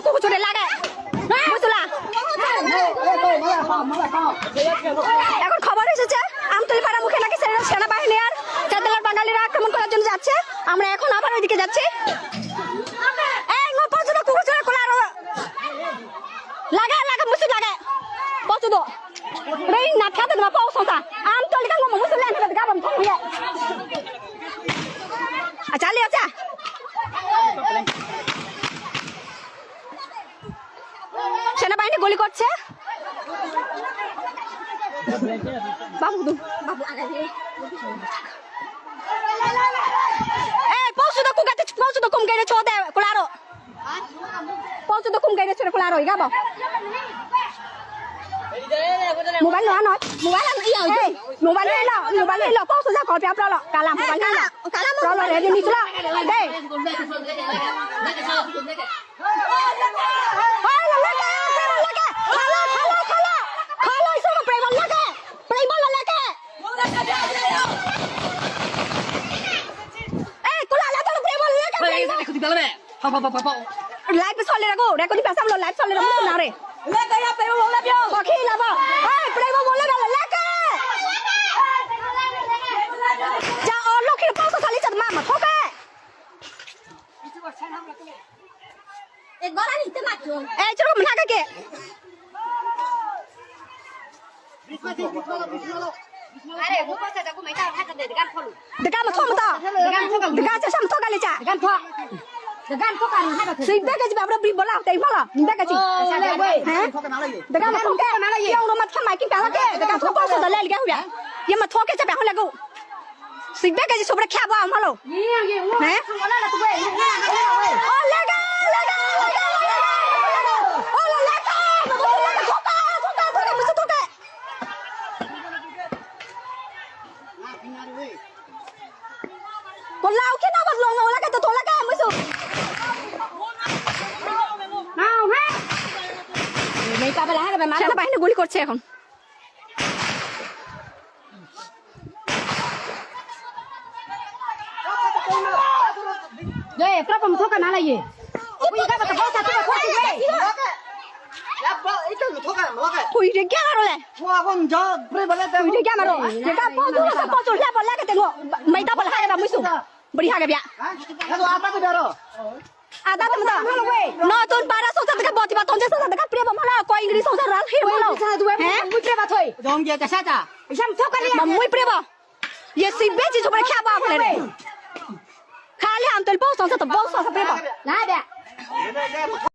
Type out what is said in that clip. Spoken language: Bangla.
কুকুর চুরে লাগে বুঝলা এখন খবর এসেছে আমতলী পাড়া মুখে নাকি সেনাবাহিনী আর চাঁদলার বাঙালিরা আক্রমণ করার জন্য যাচ্ছে আমরা এখন আবার ওইদিকে যাচ্ছি এই পছন্দ কুকুর চুরে কোলা লাগা লাগা মুসি লাগা পছন্দ রেই না খাতে না পাও সতা আমতলী কাঙ্গ মুসি লাগা না গাবাম থমিয়ে চালি আচ্ছা সেনাবাহিনী গুলি করছে বাবু বাবু এই পৌঁছুদো কুগাতে পৌঁছুদো কুম গাইরে ছোদে কুলারো পৌঁছুদো কুম গাইরে ছোরে কুলারো ইগাবো মোবাইল নো নট মোবাইল লো পৌঁছু যা কপি আপলো কালা মোবাইল লো কালা মোবাইল রেডি নিছলা দে লাইভ চলে রাখো রেকর্ডিং পাস আমলো লাইভ চলে রাখো না রে লেকে ইয়া প্রেম বলে বিও পখি লাবা এই প্রেম বলে গেল লেকে যা ও লক্ষির পাউস খালি চাঁদ মামা ঠোকে এক গলা নিতে মারছো এই চলো নাকা কে আরে গোপাসা যাকু মাইতা হাতে দে গান ফলু দেগান থমতা দেগান চাম তো গালি চা গান ফ degan kok kan hada sih bega ji babra bri bola tai mala bega ji heh degan kok ke mala ye yang romat khamai ki pala ke degan kok so da lel ga huya ye ma thoke cha ba hon lagu sih bega ji sobra kya ba malo heh wala la tu we oh lega lega oh lega thoka thoka musu thoka Polau ke na bas long ola ka to thola ka musu সেনাবাহিনী গুলি করছে এখন ada teman nonton para sosial dekat boti baton jasa dekat pria bamala ko Inggris sosial ral hir bolo eh mui pria ba thoi dong je ka sa jam thok kali mui pria ba ye si beji so kya ba bole re khali am tel bo sosial to bo sosial pria ba na da